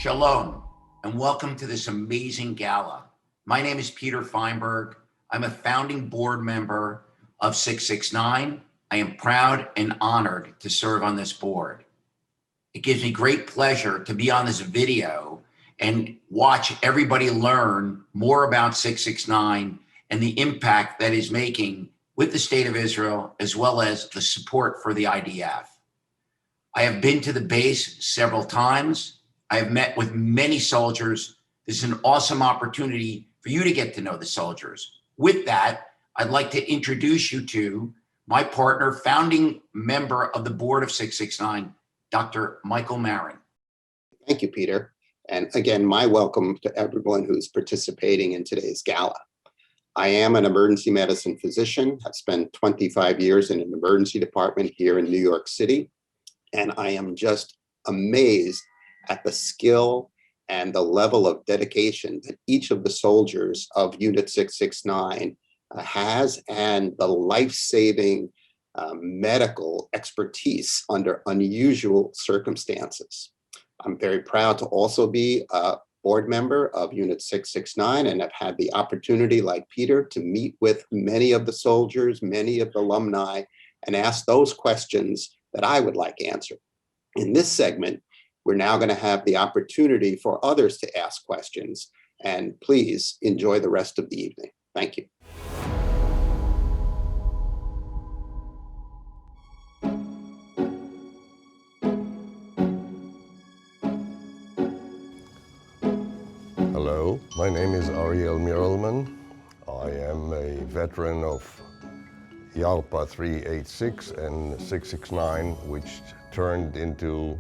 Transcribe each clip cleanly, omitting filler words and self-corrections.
Shalom, and welcome to this amazing gala. My name is Peter Feinberg. I'm a founding board member of 669. I am proud and honored to serve on this board. It gives me great pleasure to be on this video and watch everybody learn more about 669 and the impact that is making with the state of Israel, as well as the support for the IDF. I have been to the base several times. I have met with many soldiers. This is an awesome opportunity for you to get to know the soldiers. With that, I'd like to introduce you to my partner, founding member of the board of 669, Dr. Michael Marin. Thank you, Peter. And again, my welcome to everyone who's participating in today's gala. I am an emergency medicine physician. I've spent 25 years in an emergency department here in New York City. And I am just amazed at the skill and the level of dedication that each of the soldiers of Unit 669 has, and the life-saving medical expertise under unusual circumstances. I'm very proud to also be a board member of Unit 669, and I've had the opportunity, like Peter, to meet with many of the soldiers, many of the alumni, and ask those questions that I would like answered. In this segment, we're now going to have the opportunity for others to ask questions, and please enjoy the rest of the evening. Thank you. Hello, my name is Ariel Miralman. I am a veteran of YARPA 386 and 669, which turned into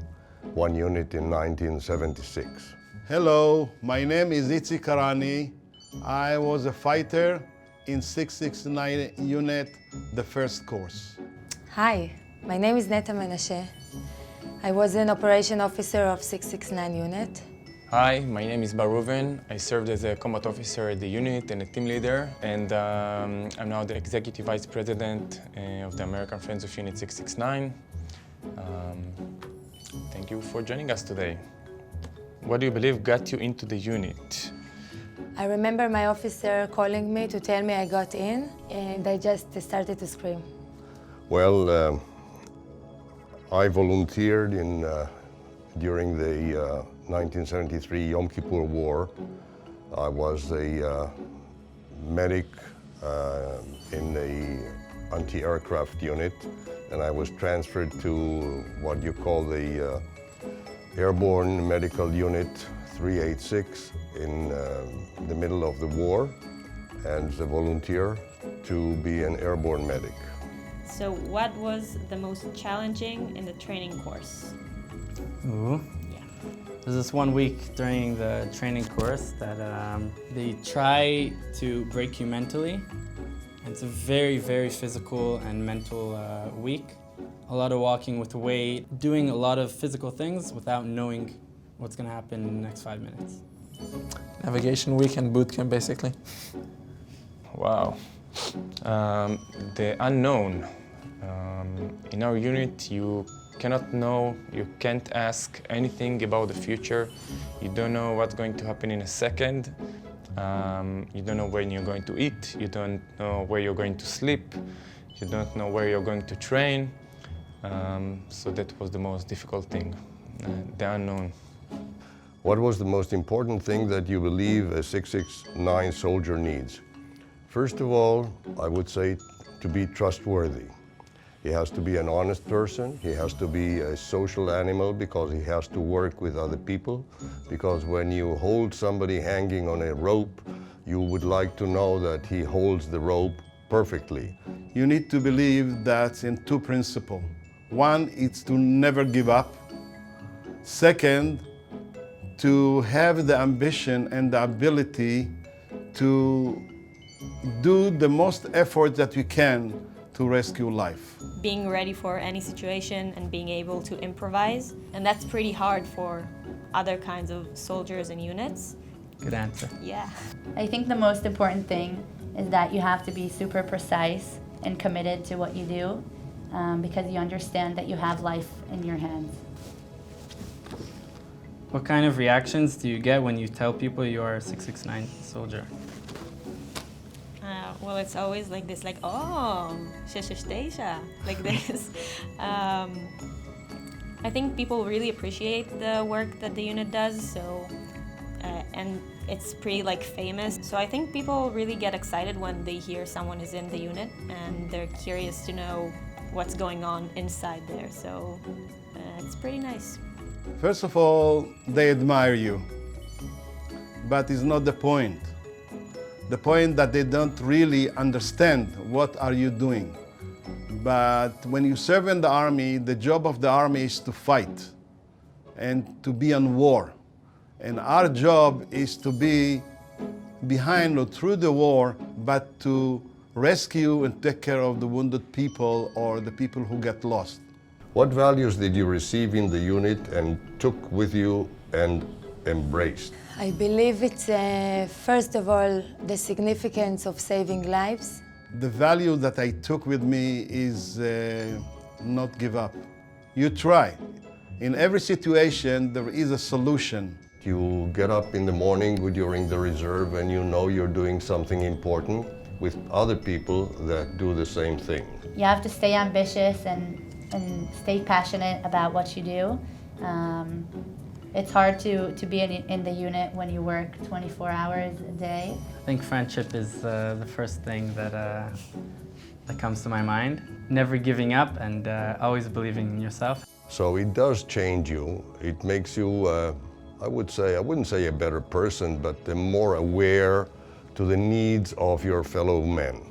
one unit in 1976. Hello, my name is Itzi Karani. I was a fighter in 669 unit, the first course. Hi, my name is Neta Menashe. I was an operation officer of 669 unit. Hi, my name is Bar Reuven. I served as a combat officer at the unit and a team leader, and I'm now the executive vice president of the American Friends of Unit 669. Thank you for joining us today. What do you believe got you into the unit? I remember my officer calling me to tell me I got in, and I just started to scream. Well, I volunteered during the 1973 Yom Kippur War. I was a medic in the anti-aircraft unit, and I was transferred to what you call the Airborne Medical Unit 386 in the middle of the war, and as a volunteer to be an airborne medic. So what was the most challenging in the training course? Ooh. Yeah. There's this 1 week during the training course that they try to break you mentally. It's a very, very physical and mental week. A lot of walking with weight, doing a lot of physical things without knowing what's going to happen in the next 5 minutes. Navigation week and boot camp, basically. Wow. The unknown. In our unit, you cannot know, you can't ask anything about the future. You don't know what's going to happen in a second. You don't know when you're going to eat. You don't know where you're going to sleep. You don't know where you're going to train. So that was the most difficult thing, the unknown. What was the most important thing that you believe a 669 soldier needs? First of all, I would say to be trustworthy. He has to be an honest person. He has to be a social animal because he has to work with other people. Because when you hold somebody hanging on a rope, you would like to know that he holds the rope perfectly. You need to believe that in two principles. One is to never give up. Second, to have the ambition and the ability to do the most effort that we can to rescue life. Being ready for any situation and being able to improvise. And that's pretty hard for other kinds of soldiers and units. Good answer. Yeah. I think the most important thing is that you have to be super precise and committed to what you do because you understand that you have life in your hands. What kind of reactions do you get when you tell people you are a 669 soldier? Well, it's always like this, like, oh, sheshishteisha, like this. I think people really appreciate the work that the unit does, so, and it's pretty like famous. So I think people really get excited when they hear someone is in the unit and they're curious to know what's going on inside there. So it's pretty nice. First of all, they admire you, but it's not the point. The point that they don't really understand what are you doing. But when you serve in the army, the job of the army is to fight and to be on war. And our job is to be behind or through the war, but to rescue and take care of the wounded people or the people who get lost. What values did you receive in the unit and took with you and embraced? I believe it's, first of all, the significance of saving lives. The value that I took with me is not give up. You try. In every situation, there is a solution. You get up in the morning during the reserve and you know you're doing something important with other people that do the same thing. You have to stay ambitious and stay passionate about what you do. It's hard to be in the unit when you work 24 hours a day. I think friendship is the first thing that comes to my mind. Never giving up and always believing in yourself. So it does change you. It makes you, I wouldn't say a better person, but more aware to the needs of your fellow men.